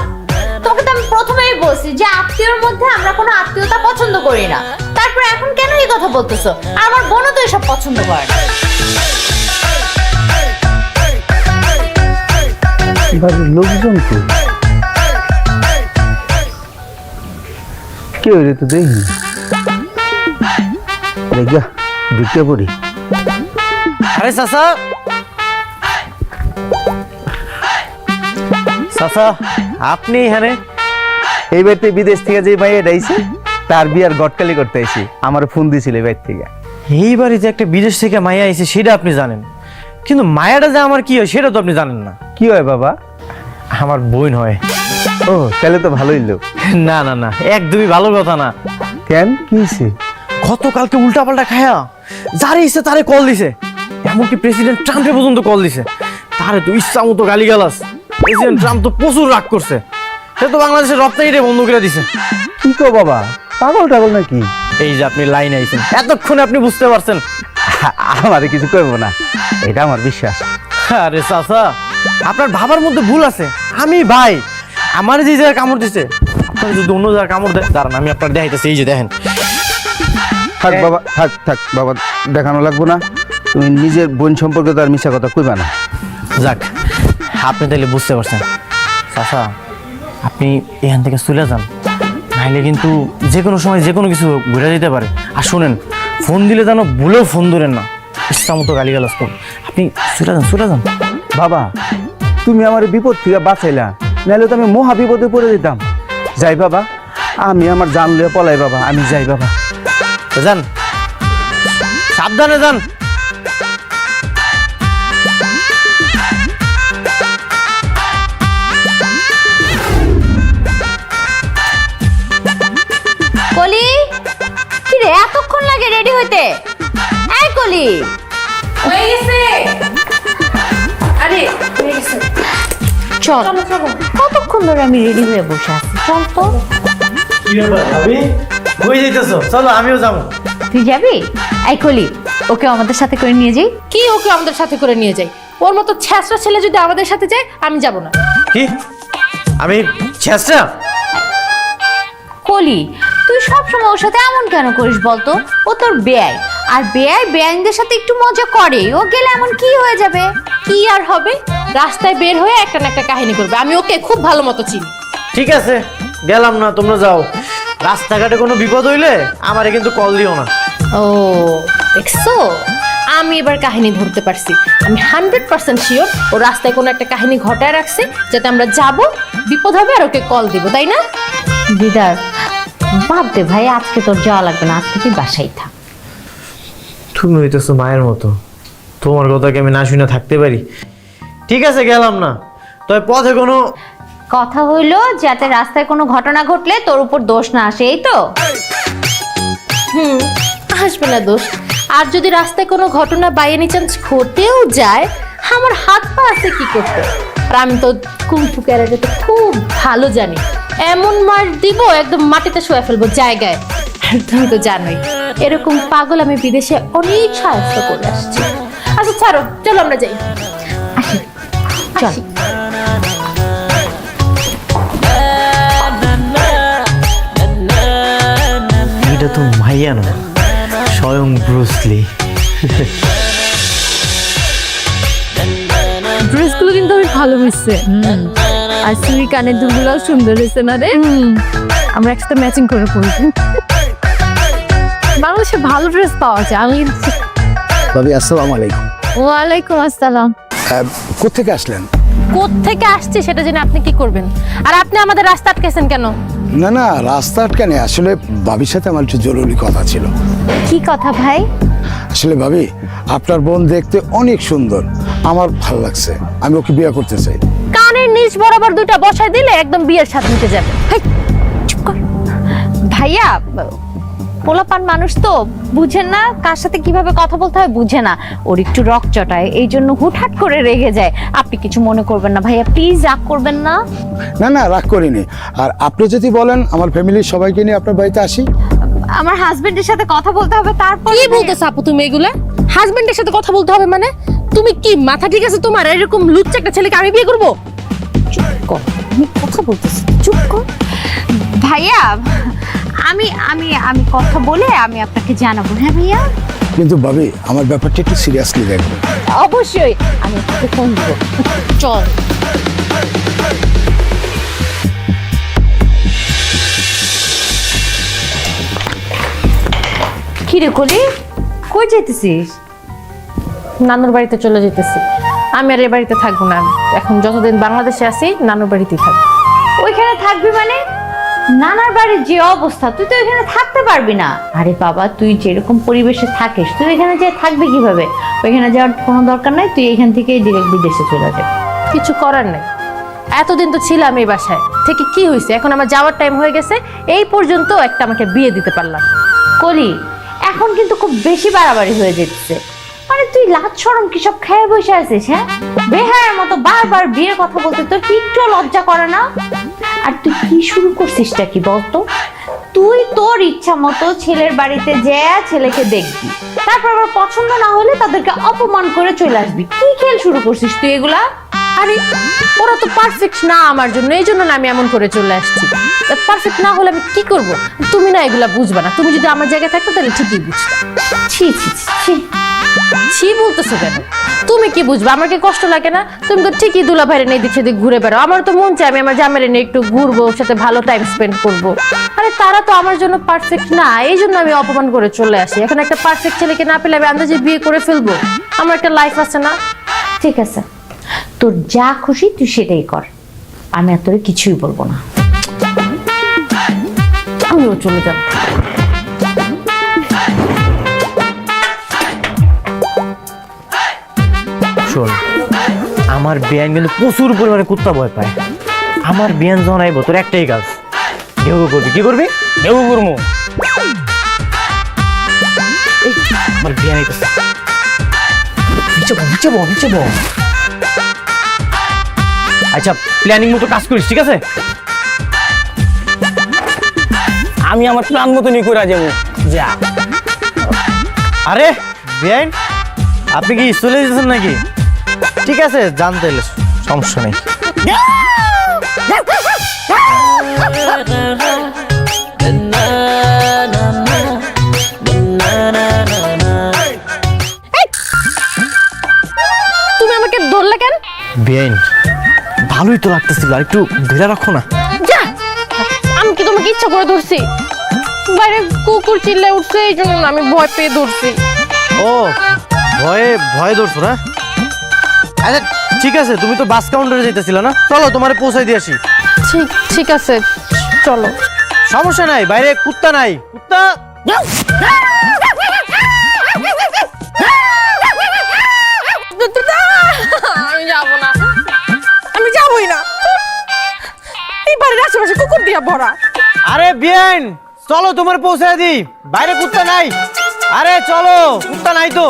S5: তোকে তো আমি প্রথমেই বলছি যে আত্মীয়র মধ্যে আমরা কোনো আত্মীয়তা পছন্দ করি না, তারপর এখন কেন এই কথা বলতেছো? আমার বোনও তো এসব পছন্দ করে না।
S9: বাড়ির লোকজন তো কেউ রে তো দেখি দেখা ঢুকে পড়ি।
S3: আরে চাচা, চাচা আপনি এখানে?
S10: এই বাড়িতে বিদেশ থেকে যে ভাই এটাইছে তার বিয়ার গটকালি করতে আইছি, আমার ফোন দিছিল এই বাড়ি থেকে।
S3: এই বাড়িতে একটা বিদেশ থেকে মায়া আইছে সেটা আপনি জানেন, কিন্তু মায়াটা যে আমার কি হয় সেটা তো আপনি জানেন না।
S10: কি হয় বাবা?
S3: আমার বোন হয়।
S10: ও তাহলে তো ভালোই লোক।
S3: না না না, একদমই ভালো কথা না।
S10: কেন, কি হয়েছে?
S3: গতকালকে উল্টা পাল্টা খায়া যারে ইচ্ছে তারে কল দিছে, এমনকি প্রেসিডেন্ট ট্রাম্পে পর্যন্ত কল দিছে। তারে তো ইচ্ছা মতো গালিগালাজ। প্রেসিডেন্ট ট্রাম্প তো প্রচুর রাগ করছে, সে তো বাংলাদেশের রপ্তানিটা বন্ধ করে দিছে।
S10: কি কো বাবা, পাগল টাগল নাকি?
S3: এই যে আপনি লাইন আইছেন, এতক্ষণে আপনি বুঝতে পারছেন।
S10: আমারে কিছু কইব না, এটা আমার বিশ্বাস।
S3: আরে চাচা, আপনার ভাবার মধ্যে ভুল আছে। আমি ভাই, আমার যে জায়গায় কামড় দিছে, আপনার যদি অন্য জায়গায় কামড় দেয়, দাঁড়ান আমি আপনার দেখাইতেছি। এই যে দেখেন।
S10: থাক বাবা, থাক থাক বাবা, দেখানো লাগবো না। তুমি নিজের বোন সম্পর্কে তো আর মিশা কথা কইবা না।
S3: যাক, আপনি তাহলে বুঝতে পারছেন। চাচা, আপনি এখান থেকে চলে যান, নাইলে কিন্তু যে কোনো সময় যে কোনো কিছু ঘুরে যেতে পারে। আর শুনেন, ফোন দিলে যেন ভুলেও ফোন ধরেন না, ইচ্ছা মতো গালিগালাজ করুন। আপনি চলে যান, চলে যান।
S10: বাবা, তুমি আমার বিপদ থেকে বাঁচাইলা, নাহলে তো আমি মহা বিপদে পড়ে যেতাম। যাই বাবা, আমি আমার জান লিয়ে পলাই বাবা, আমি যাই বাবা।
S3: যান, সাবধানে যান।
S5: কলি, কি রে এতক্ষণ লাগে রেডি হইতে? এই কলি,
S2: হয়ে গেছে। আরে হয়ে গেছে।
S5: চল। কতক্ষণ ধরে আমি রেডি হয়ে বসে আছি, চল তো।
S3: কি ব্যাপার ভাবি, কই যাইতেছো? চলো আমিও যাবো।
S5: তুই যাবি? এই কলি, ওকে আমাদের সাথে করে নিয়ে যাই।
S2: কি ওকে আমাদের সাথে করে নিয়ে যাই? ওর মতো ছ্যাঁচড়া ছেলে যদি আমাদের সাথে যায়, আমি যাব না।
S3: কি? আমি ছেঁচড়া?
S5: কলি, তুই সবসময় ওর সাথে এমন কেন করিস বলতো? ও তোর বেয়াই, আর বেয়াই বেয়াইনদের সাথে একটু মজা করে। ও গেলে এমন কি হয়ে যাবে?
S2: কি আর হবে, রাস্তায় বের হয়ে একটা না একটা কাহিনী করবে। আমি ওকে খুব ভালো মতো চিনি।
S3: ঠিক আছে, গেলাম না, তোমরা যাও। রাস্তাঘাটে কোনো বিপদ হইলে আমারে কিন্তু কল দিও না।
S2: ও দেখছো, আমি এবার কাহিনী ধরতে পারছি। আমি 100% শিওর ও রাস্তায় কোনো একটা কাহিনী ঘটায় রাখছে, যাতে আমরা যাব, বিপদ হবে আর ওকে কল দিব, তাই না?
S5: দিদার, বাদ দে ভাই, আজকে তোর যাওয়া লাগবে না, আজকে তুই বাসায় থাক।
S3: তুমি হইতেছো মায়ের মতো, তোমার কথা কি আমি না শুনে থাকতে পারি? ঠিক আছে, গেলাম না, তবে পথে কোনো
S5: কথা হইলো যাতে রাস্তায় কোনো ঘটনা ঘটলে তোর উপর দোষ না আসে, এই তো?
S2: আসবে না দোষ। আর যদি রাস্তায় কোনো ঘটনা বাই এনি চান্স ঘটেও যায়, আমার হাত পা আছে কি করতে? আর আমি তো কুংফু ক্যারাটে তো খুব ভালো জানি, এমন মার দিব একদম মাটিতে শুয়ে ফেলবো জায়গায়। আর তুমি তো জানোই এরকম পাগল আমি বিদেশে অনেক সাহায্য করে আসছি। আচ্ছা ছাড়ো, চলো আমরা যাই।
S5: আসি চল।
S3: এটা তো মাইয়া না, স্বয়ং ব্রুসলি।
S2: ড্রেসগুলো কিন্তু আমি ভালো হয়েছে, আর সুই কানের দুলগুলোও সুন্দর হয়েছে না রে? আমরা একসাথে ম্যাচিং করে পড়বো। বাংলাদেশে ভালো ড্রেস পাওয়া যায়। আমি
S9: ভাবি আসসালামু আলাইকুম।
S2: ওয়ালাইকুম আসসালাম।
S9: কোত্থেকে আসলেন?
S2: কোত্থেকে আসছে সেটা জেনে আপনি কি করবেন? আর আপনি আমাদের রাস্তা আটকেছেন কেন?
S9: না না, রাস্তা আটকানে, আসলে ভাবির সাথে আমার একটু জরুরি কথা ছিল।
S5: কি কথা ভাই?
S9: আসলে ভাবি, আপনার বোন দেখতে অনেক সুন্দর, আমার ভালো লাগছে, আমি ওকে বিয়ে করতে চাই।
S2: কানের নিচ বরাবর দুটো বসায় দিলে একদম বিয়ের সাথে নিতে যাবে। হেই, চুপ কর।
S5: ভাইয়া পোলাপান মানুষ তো বুঝেন না, কার সাথে কিভাবে কথা বলতে হয় বুঝে না, ওর একটু রক চটায়, এই জন্য হুটহাট করে রেগে যায়। আপনি কিছু মনে করবেন না ভাইয়া, প্লিজ রাগ করবেন না।
S9: না না, রাগ করিনি। আর আপনি যদি বলেন আমার ফ্যামিলির সবাইকে নিয়ে আপনার বাড়িতে আসি।
S5: আমার হাজবেন্ডের সাথে কথা বলতে হবে, তারপর
S2: কি বলতেছ আপু তুমি এগুলা? হাজবেন্ডের সাথে কথা বলতে হবে মানে? তুমি কি মাথা ঠিক আছে তোমার? এরকম লুচ্চা একটা ছেলেকে আমি বিয়ে করবো?
S5: আমি কথা বলতেছি, চুপ কর। ভাইয়া আমি আমি আমি কথা বলে আমি আপনাকে জানাবো। হ্যাঁ ভাইয়া,
S9: কিন্তু ভাবি আমার ব্যাপারটা একটু সিরিয়াসলি দেখবেন।
S5: অবশ্যই আমি আপনাকে ফোন দেবো। চল। কিরে কলি, কই যেতেছিস?
S2: নানুর বাড়িতে চলে যেতেছি। আমি আর এ বাড়িতে থাকবো না, এখন যতদিন বাংলাদেশে আছি নানুর বাড়িতেই থাকবো।
S5: ওইখানে থাকবি মানে? নানার বাড়ির যে অবস্থা, তুই তো এখানে থাকতে পারবি না। আরে বাবা, তুই যেরকম পরিবেশে থাকিস তুই এখানে যে থাকবি কিভাবে? ওইখানে যাওয়ার কোনো দরকার নাই, তুই এখান থেকে ডিরেক্ট বিদেশে চলে যাবে।
S2: কিছু করার নেই, এতদিন তো ছিলাম এই বাসায় থেকে, কি হয়েছে? এখন আমার যাওয়ার টাইম হয়ে গেছে, এই পর্যন্ত একটা আমাকে বিয়ে দিতে পারলাম।
S5: কলি, এখন কিন্তু খুব বেশি বাড়াবাড়ি হয়ে যাচ্ছে। মানে তুই লাজ শরম কি সব খেয়ে বসে আছিস? হ্যাঁ, বেহায়ের মতো বারবার বিয়ের কথা বলতে তোর কি একটু লজ্জা করে না? আর তুই কি শুরু করছিসটা কি বলতো? তুই তোর ইচ্ছা মতো ছেলের বাড়িতে যা ছেলেকে দেখবি, তারপর আবার পছন্দ না হলে তাদেরকে অপমান করে চলে আসবি। কি খেল শুরু করছিস তুই এগুলা?
S2: আরে ওরা তো পারফেক্ট না আমার জন্য, এই জন্য না আমি এমন করে চলে আসছি। পারফেক্ট না হলে আমি কি করব? তুমি না এগুলা বুঝবা না, তুমি যদি আমার জায়গায় থাকতো তাহলে ঠিকই বুঝতে।
S5: ছি ছি ছি।
S2: ছি বলতেছো কেন? তুমি কি বুঝবা? আমার কি কষ্ট লাগে না? তুমি তো ঠিকই দুলা ভাইরে নিয়ে দিক সেদিক ঘুরে বেড়াও। আমার তো মন চাই আমি আমার জামাইরে নিয়ে একটু ঘুরবো, ওর সাথে ভালো টাইম স্পেন্ড করবো। আরে তারা তো আমার জন্য পারফেক্ট না, এই জন্য আমি অপমান করে চলে আসি। এখন একটা পারফেক্ট ছেলেকে না পেলে আমি আন্দাজে বিয়ে করে ফেলবো? আমার একটা লাইফ আছে না?
S5: ঠিক আছে, তোর যা খুশি তুই সেটাই কর, আমি আর তোরে কিছুই বলবো না।
S2: আমিও চলে যাবো।
S3: শোন, আমার বিয়ান কিন্তু প্রচুর পরিমাণে কুত্তা ভয় পায়। আমার বিয়ান যখন আইব তোর একটাই কাজ, ঢেউ করবি। কি করবি? ঢেউ করবো। আমার বিয়ান আইতেছে, নিচে বল, নিচে বল, নিচে বল। আচ্ছা, প্ল্যানিং মতো কাজ করিস, ঠিক আছে?
S10: আমি আমার প্ল্যান মতো নিয়ে করে যাবো। যা।
S3: আরে বিয়ান, আপনি কি চলে যেতেছেন নাকি? ঠিক আছে, জানতে সমস্যা নেই।
S2: তুমি আমাকে ধরলে কেন?
S3: বিয়ান, ভালোই তো লাগতেছিল, আর একটু ধরে রাখো না।
S2: যা, আমি কি তোমাকে ইচ্ছা করে ধরছি? বাইরে কুকুর চিল্লে উঠছে, এই জন্য আমি ভয় পেয়ে ধরছি।
S3: ও, ভয়ে ভয়ে ধরছো না? আচ্ছা ঠিক আছে, তুমি তো বাস কাউন্টারে যাইতেছিল না, চলো তোমারে পৌঁছাই দিয়ে আসি।
S2: ঠিক ঠিক আছে, চলো।
S3: সমস্যা নাই, বাইরে কুত্তা নাই। কুত্তা
S2: আমি যাবো না, আমি যাবোই না। এই বাড়ির আশেপাশে কুকুর দিয়া ভরা।
S3: আরে বিয়ান, চলো তোমার পৌঁছাই দিই, বাইরে কুত্তা নাই। আরে চলো, কুত্তা নাই তো।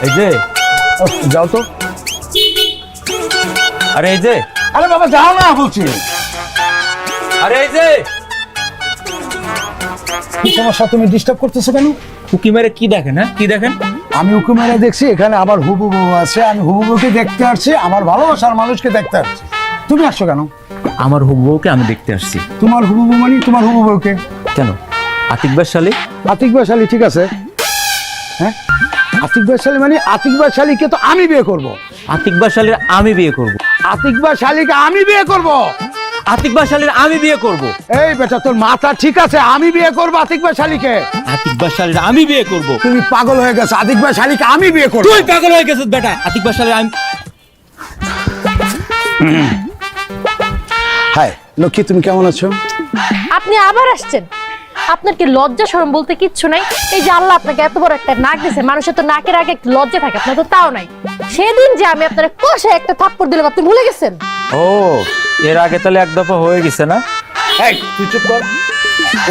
S10: এই যে
S9: যাও তো।
S10: আরে এই যে
S9: আরে বাবা যাও না বলছি।
S10: আরে এই যে
S9: কি সমস্যা, তুমি ডিস্টার্ব করতেছো কেন?
S10: উকি মেরে কি দেখেন? হ্যাঁ কি দেখেন?
S9: আমি হুকুমেরা দেখছি এখানে আমার হুবু বউ আছে, আমি হুবু বউকে দেখতে আসছি, আমার ভালোবাসার মানুষকে দেখতে আসছি। তুমি আসছো কেন?
S10: আমার হুবু বউকে আমি দেখতে আসছি।
S9: তোমার হুবু বউ মানে তোমার হুবু বউকে?
S10: কেন? আতিক শালী?
S9: আতিক বৈশালী ঠিক আছে, হ্যাঁ আতিক বৈশালী মানে আতিক বৈশালীকে তো আমি বিয়ে করব।
S10: আতিক শালীর আমি বিয়ে করব।
S9: আতিক বৈশালীকে আমি বিয়ে করব।
S10: আতিক শালীর আমি বিয়ে করব।
S9: এই বেটা তোর মাথা ঠিক আছে? আমি বিয়ে করব আতিক বৈশালীকে।
S10: আতিক শালীর আমি বিয়ে করব।
S9: তুমি পাগল হয়ে গেছো, আতিক বৈশালীকে আমি বিয়ে করব।
S10: তুই পাগল হয়ে গেছিস বেটা। আতিক শালীর আমি।
S9: হাই লক্ষ্মী, তুমি কেমন আছো?
S2: আপনি আবার আসছেন? আপনার কি লজ্জা শরম বলতে কিচ্ছু নাই? এই যে আল্লাহ আপনাকে এত বড় একটা নাক দিয়েছে, মানুষের তো নাকের আগে একটু লজ্জা থাকে, আপনার তো তাও নাই। সেদিন যে আমি আপনার কষে একটা থাপ্পড় দিলাম, আপনি ভুলে গেছেন?
S10: ও, এর আগে তাহলে এক দফা হয়ে গেছে না?
S9: এই তুই চুপ কর,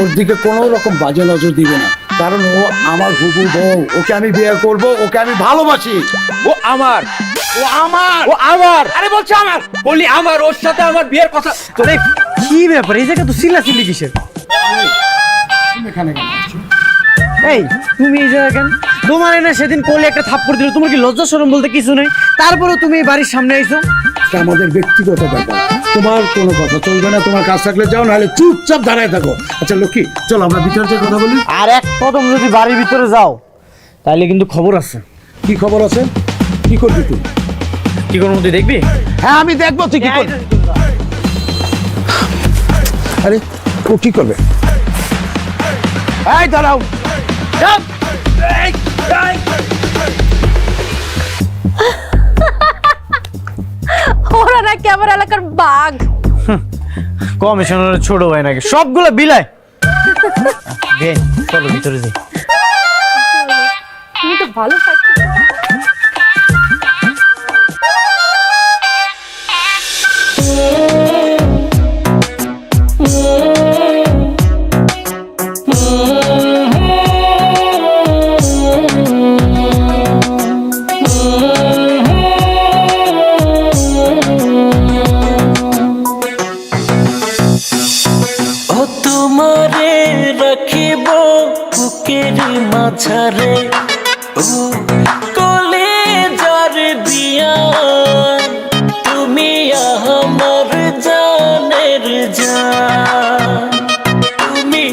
S9: ওর দিকে কোনো রকম বাজে নজর দিবে না, কারণ ও আমার হুবু বউ, ওকে আমি বিয়ে করব, ওকে আমি ভালোবাসি।
S10: ও আমার,
S9: ও আমার,
S10: ও আমার।
S9: আরে বলছে আমার,
S10: বলি আমার, ওর সাথে আমার বিয়ের কথা।
S3: আরে কি ব্যাপার, এই জায়গা তো চিল্লাচিল্লি কিসের?
S9: তুমি এখানে কেন আসছো?
S3: এই তুমি এই জায়গা কেন? তোমার না সেদিন কোলে একটা থাপ্পড় দিল, তোমার কি লজ্জা শরম বলতে কিছু নেই? তারপরেও তুমি এই বাড়ির সামনে আইছো।
S9: এটা আমাদের ব্যক্তিগত ব্যাপার, তোমার কোনো কথা চলবে না। তোমার কাজ থাকলে যাও, নাহলে চুপচাপ দাঁড়ায় থাকো। আচ্ছা লক্ষ্মী, চলো আমরা ভিতরে যে কথা বলি।
S3: আর এক কদম যদি বাড়ির ভিতরে যাও তাহলে কিন্তু খবর আছে।
S9: কি খবর আছে? কি করবি তুই?
S3: কি করবো তুই দেখবি?
S9: হ্যাঁ আমি দেখবো, তুই কি করবি? আরে ও কি করবে? এই দাঁড়াও, যাও।
S2: ওরা নাকি আমার এলাকার বাঘ।
S3: কমিশনারের ছোট ভাই নাকি, সবগুলো বিলায়। চলো ভিতরে যাই।
S2: তুমি তো ভালো থাকতে।
S4: ও তোমারে রাখিব বুকের মাঝারে, ও কলেজার বিয়া, তুমি আমার জানের জান, তুমি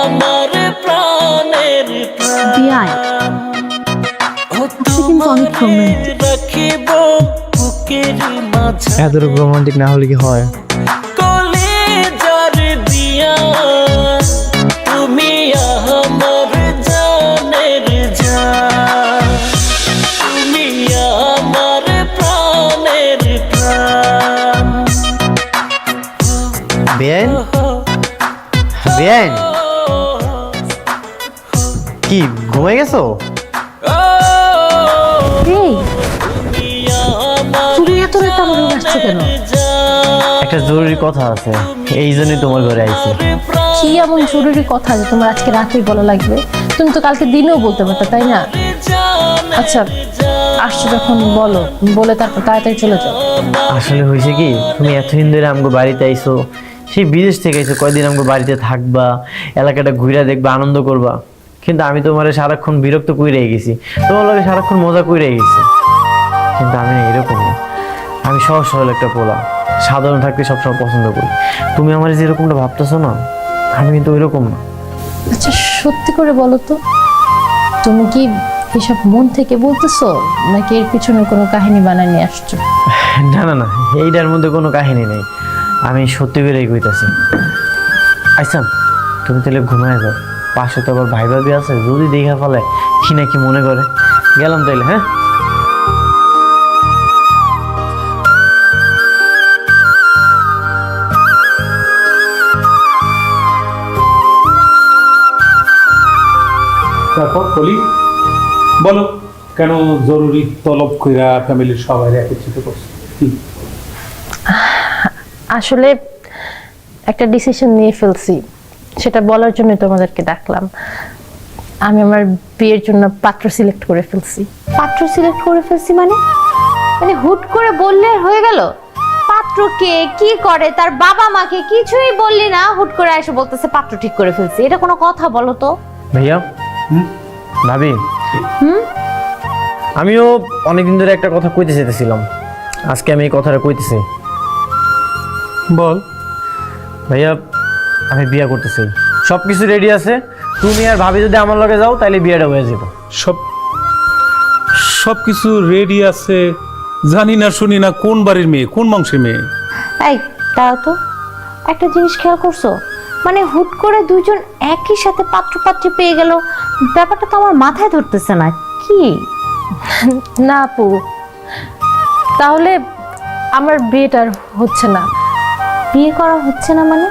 S4: আমার প্রাণের প্রাণ। ও তোমারে রাখিব বুকের মাঝারে।
S3: এত রোমান্টিক না হলে কি হয়?
S4: কলেজার বিয়া, তুমি আমার জানের জান, তুমি আমার প্রাণের প্রাণ।
S3: বেআইন, বেআইন কি ঘুমাই গেছো?
S2: তুমি এত রাতে আমার রুমে আসছো কেন?
S3: একটা জরুরি কথা আছে, এই জন্যই তোমার ঘরে আইছি।
S2: কি এমন জরুরি কথা যে তোমার আজকে রাতেই বলা লাগবে? তুমি তো কালকে দিনেও বলতে পারতো, তাই না? আচ্ছা আসছো যখন বলো, বলে তারপর তাড়াতাড়ি চলে যাও।
S3: আসলে হয়েছে কি, তুমি এতদিন ধরে আমগো বাড়িতে আইছো, সেই বিদেশ থেকে আইছো, কয়দিন আমগো বাড়িতে থাকবা, এলাকাটা ঘুরে দেখবা, আনন্দ করবা। কিন্তু আমি তোমার সারাক্ষণ বিরক্ত কইরে গেছি, তোমার লগে সারাক্ষণ মজা কইরে গেছি। কিন্তু আমি না এরকম না, আমি সহজ সরল একটা পোলা, সাধারণ থাকতে সবসময় পছন্দ করি। তুমি আমার যেরকমটা ভাবতেছো না, আমি কিন্তু ওইরকম না।
S2: আচ্ছা সত্যি করে বলো তো, তুমি কি এসব মন থেকে বলতেছো, নাকি এর পিছনে কোনো কাহিনী বানায় নিয়ে আসছো?
S3: না না না, এইটার মধ্যে কোনো কাহিনী নেই, আমি সত্যি করেই কইতাছি। আচ্ছা তুমি তাহলে ঘুমায় যাও, পাশে তো আবার ভাই ভাবি আছে, যদি দেখা ফেলে কি না কি মনে করে। গেলাম তাইলে, হ্যাঁ?
S6: তারপর কলি বলো, কেন জরুরি তলব কইরা ফ্যামিলির সবাই একত্রিত করছো? কি?
S2: আসলে একটা ডিসিশন নিয়ে ফেলছি, সেটা বলার জন্য তোমাদেরকে ডাকলাম। আমি আমার বিয়ের জন্য পাত্র সিলেক্ট করে ফেলছি।
S5: পাত্র সিলেক্ট করে ফেলছি মানে? মানে হুট করে বললে আর হয়ে গেল? পাত্র কে, কি করে, তার বাবা মাকে কিছুই বললি না, হুট করে এসে বলতেছে পাত্র ঠিক করে ফেলছি। এটা কোনো কথা বলো তো?
S3: ভাইয়া, ভাবি, আমিও অনেকদিন ধরে একটা কথা কইতে চাইতেছিলাম, আজকে আমি এই কথাটা কইতেছি।
S6: বল।
S3: ভাইয়া, আমি বিয়ে করতেছি, সব কিছু রেডি আছে। তুমি আর ভাবি যদি আমার লগে যাও তাহলে বিয়েটা হয়ে যাবে।
S6: সব কিছু রেডি আছে, জানি না শুনি না কোন বাড়ির মেয়ে, কোন বংশের মেয়ে।
S5: এই তাও তো একটা জিনিস খেয়াল করছো, মানে হুট করে দুইজন একই সাথে পাত্র পাত্রী পেয়ে গেল, ব্যাপারটা তো আমার মাথায় ধরতেছে না। কি
S2: না আপু, তাহলে আমার বিয়েটা আর হচ্ছে না।
S5: বিয়ে করা হচ্ছে না মানে?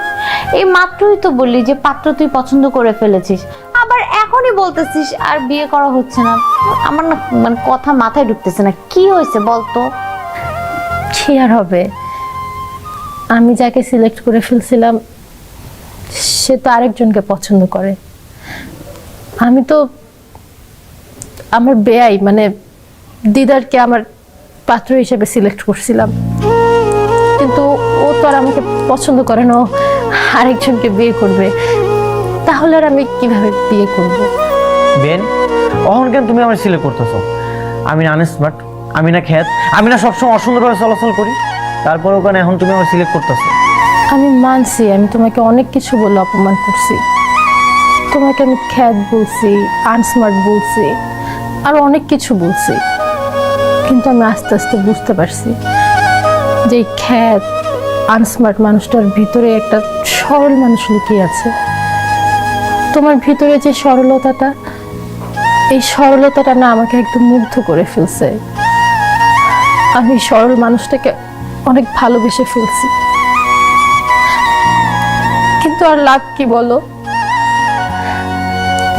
S5: এই মাত্রই তো বললি যে পাত্র তুই পছন্দ করে ফেলেছিস, আবার এখনই বলতেছিস আর বিয়ে করা হচ্ছে না। আমার না মানে কথা মাথায় ঢুকতেছে না, কি হয়েছে বলতো?
S2: কি আর হবে, আমি যাকে সিলেক্ট করে ফেলছিলাম সে তো আরেকজনকে পছন্দ করে। আমি তো আমার বেয়াই মানে দিদারকে আমার পাত্র হিসেবে সিলেক্ট করছিলাম, কিন্তু ও তো আর আমাকে পছন্দ করে না, ও আরেকজনকে বিয়ে করবে। তাহলে আর আমি কিভাবে বিয়ে করব?
S3: বেন, অহন কেন তুমি আমার সিলেক্ট করতেছো? আমি না আনস্মার্ট, আমি না খ্যাত, আমি না সবসময় অসুন্দরভাবে চলাচল করি, তারপর ওখানে এখন তুমি আমার সিলেক্ট করতেছো?
S2: আমি মানছি আমি তোমাকে অনেক কিছু বলে অপমান করছি, তোমাকে আমি খ্যাত বলছি, আনস্মার্ট বলছি, আর অনেক কিছু বলছি, কিন্তু আমি আস্তে আস্তে বুঝতে পারছি যে এই খ্যাত আনস্মার্ট মানুষটার ভিতরে একটা সরল মানুষ লুকিয়ে আছে। তোমার ভিতরে যে সরলতাটা, এই সরলতাটা না আমাকে একদম মুগ্ধ করে ফেলছে। আমি সরল মানুষটাকে অনেক ভালোবেসে ফেলছি, কিন্তু আর লাভ কি বলো?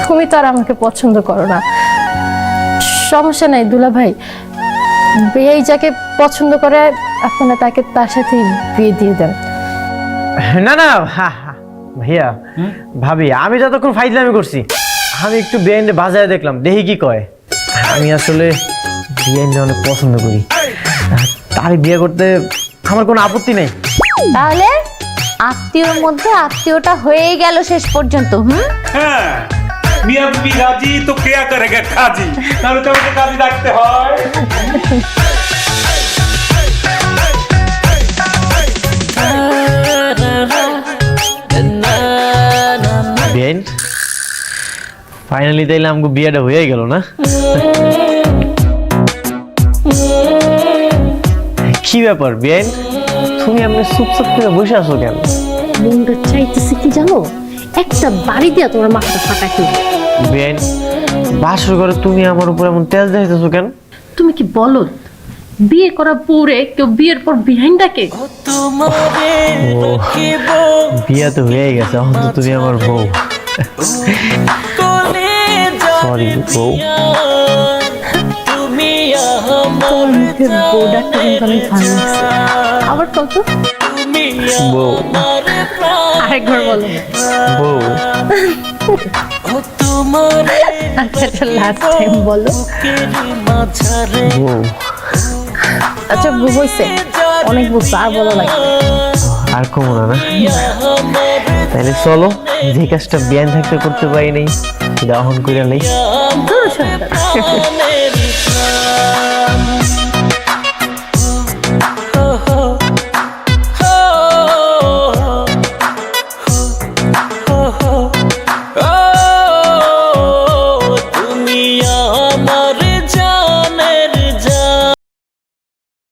S2: তুমি তো আর আমাকে পছন্দ করো না। সমস্যা নাই দুলা ভাই, বিয়ে যাকে পছন্দ করে আপনারা তাকে তার সাথে বিয়ে দিয়ে দেন।
S3: না না ভাইয়া, ভাবি, আমি যতক্ষণ ফাইজলামি করছি, আমি একটু বিয়াইন্ডে বাজায় দেখলাম, দেখি কি কয়। আমি আসলে বিয়াইন্ডে অনেক পছন্দ করি, তাই বিয়ে করতে আমার কোনো আপত্তি নেই।
S5: তাহলে আত্মীয়র মধ্যে আত্মীয়টা হয়ে গেল শেষ পর্যন্ত।
S6: হ্যাঁ, মিয়া বিবি রাজি তো কেয়া করেগা কাজী, নাহলে তো আমাকে কাজী রাখতে হয়।
S3: বিয়াইন, ফাইনালি তাইলে আমাকে বিয়েটা হয়ে গেল না? কি ব্যাপার বিয়াইন, তুমি এমনি চুপচাপ করে বসে আছো কেন?
S2: মনটা চাইতেছে কি জানো, একটা বাড়ি দিয়া তোমার মাথাটা ফাটাই।
S3: বিয়াইন, বাসর ঘরে তুমি আমার উপর এমন তেজ দেখাইতেছো কেন?
S2: তুমি কি বলো, বিয়ে করা পরে কেউ বিয়ের পর বিহাইন্ড ডাকে?
S3: বিয়া তো হয়ে গেছে, এখন তো তুমি আমার বউ। সরি বউ।
S2: তোমার মুখে বউ ডাকতে কিন্তু অনেক ভালো লাগছে। আবার কত?
S3: বউ।
S2: আরেকবার বলো।
S3: বউ।
S2: আচ্ছা লাস্ট টাইম বলো।
S3: বউ।
S2: আচ্ছা হইছে, অনেক বলছো, আর বলা লাগে
S3: আর কমো না? তাহলে চলো, যে কাজটা বিয়ান থাকতে করতে পারি নাই সেটা অহন করে নেই।